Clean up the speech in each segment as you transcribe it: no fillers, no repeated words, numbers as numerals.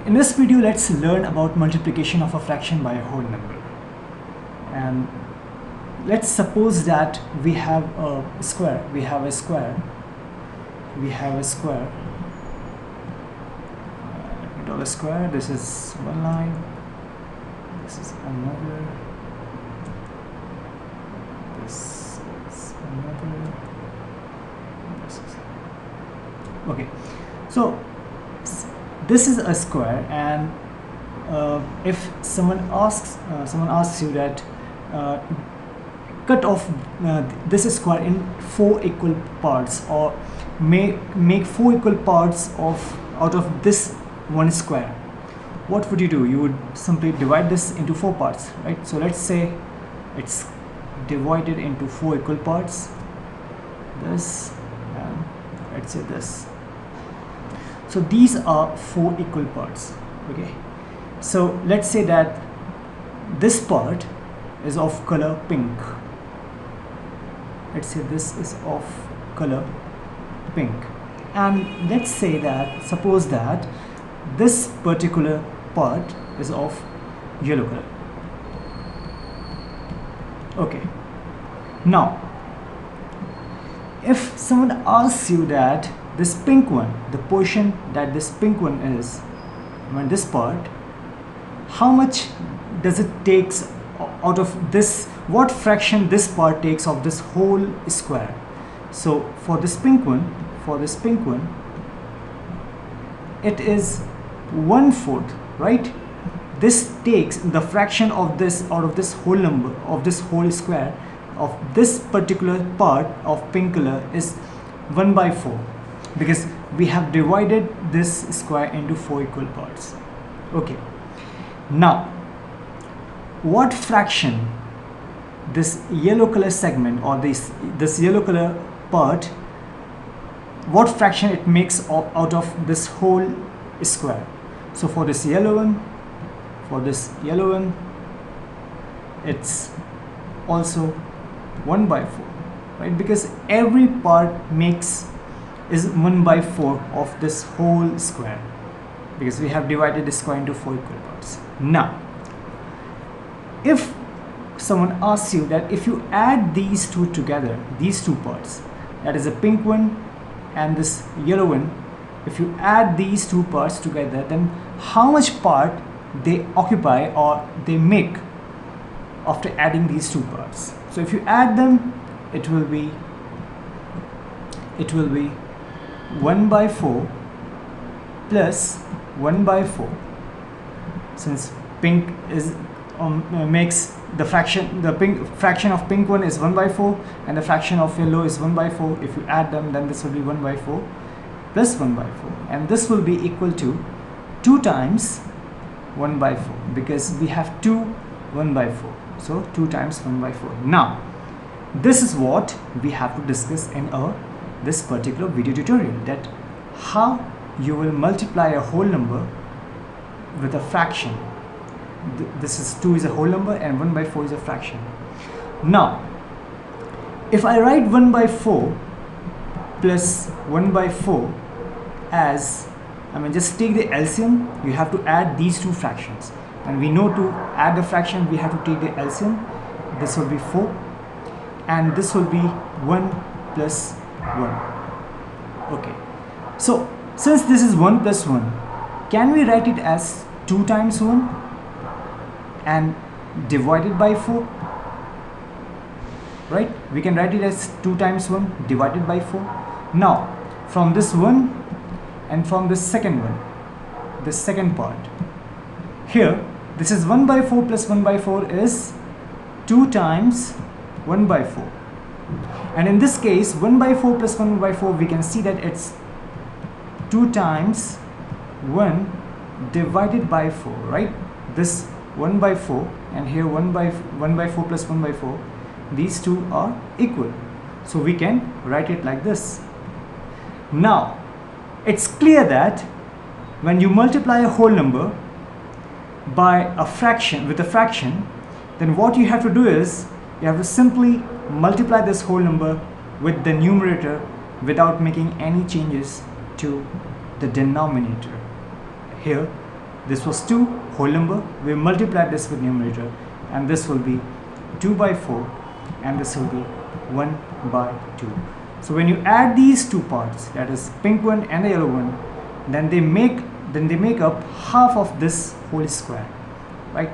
In this video, let's learn about multiplication of a fraction by a whole number. And let's suppose that we have a square. Let me draw a square. This is one line. This is another. This is another. This is okay. So this is a square, and if someone asks you that cut off this square in 4 equal parts, or make 4 equal parts out of this one square, what would you do? You would simply divide this into 4 parts, right? So let's say it's divided into 4 equal parts, this, and let's say this. So these are 4 equal parts. Okay, so let's say that this part is of color pink. Let's say this is of color pink, and let's say that, suppose that this particular part is of yellow color. Okay, now if someone asks you that this pink one, the portion that this pink one is, when this part, how much does it takes out of this, what fraction this part takes of this whole square? So for this pink one, it is 1/4, right? This takes the fraction of this out of this whole number, of this whole square, of this particular part of pink color is 1/4, because we have divided this square into 4 equal parts. Okay, now what fraction this yellow color segment, or this yellow color part, what fraction it makes out of this whole square? So for this yellow one, it's also 1/4, right? Because every part is 1/4 of this whole square, because we have divided the square into 4 equal parts. Now if someone asks you that if you add these two together, these two parts, that is a pink one and this yellow one, if you add these two parts together, then how much part they occupy or they make after adding these two parts? So if you add them, it will be 1/4 plus 1/4, since pink is makes the fraction of pink one is 1/4 and the fraction of yellow is 1/4. If you add them, then this will be 1/4 plus 1/4, and this will be equal to 2 times 1/4, because we have 2 1/4, so 2 times 1/4. Now this is what we have to discuss in this particular video tutorial, that how you will multiply a whole number with a fraction. This is 2 is a whole number and 1/4 is a fraction. Now if I write 1/4 plus 1/4 as, just take the LCM, you have to add these two fractions, and we know to add a fraction we have to take the LCM. This will be 4, and this will be 1 plus 1. Okay, so since this is 1 plus 1, can we write it as 2 times 1 and divided by 4, right? We can write it as 2 times 1 divided by 4. Now from this one and from this second one, this second part here, this is 1/4 plus 1/4 is 2 times 1/4, and in this case 1/4 plus 1/4, we can see that it's 2 times 1 divided by 4, right? This 1/4 and here 1/4 plus 1/4, these two are equal, so we can write it like this. Now it's clear that when you multiply a whole number by a fraction, with a fraction, then what you have to do is you have to simply multiply this whole number with the numerator without making any changes to the denominator. Here this was 2 whole number, we multiplied this with numerator, and this will be 2 by 4, and this will be 1 by 2. So when you add these two parts, that is pink one and the yellow one, then they make up half of this whole square, right?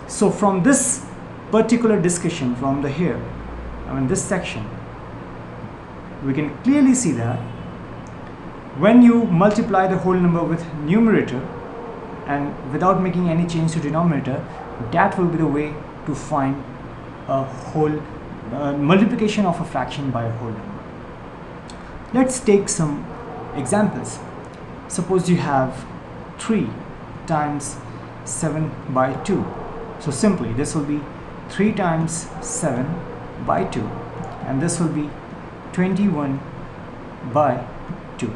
So from this particular discussion, from the here, this section, we can clearly see that when you multiply the whole number with numerator and without making any change to denominator, that will be the way to find a whole multiplication of a fraction by a whole number. Let's take some examples. Suppose you have 3 times 7 by 2. So simply this will be 3 times 7 by 2, and this will be 21 by 2.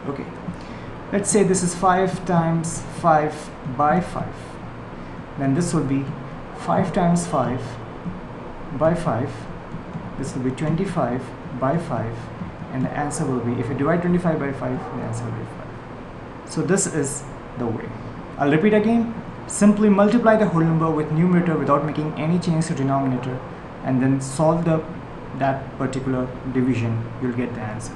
Okay, let's say this is 5 times 5 by 5. Then this will be 5 times 5 by 5. This will be 25 by 5, and the answer will be, if you divide 25 by 5, the answer will be 5. So this is the way. I'll repeat again. Simply multiply the whole number with numerator without making any change to denominator, and then solve that particular division. You'll get the answer.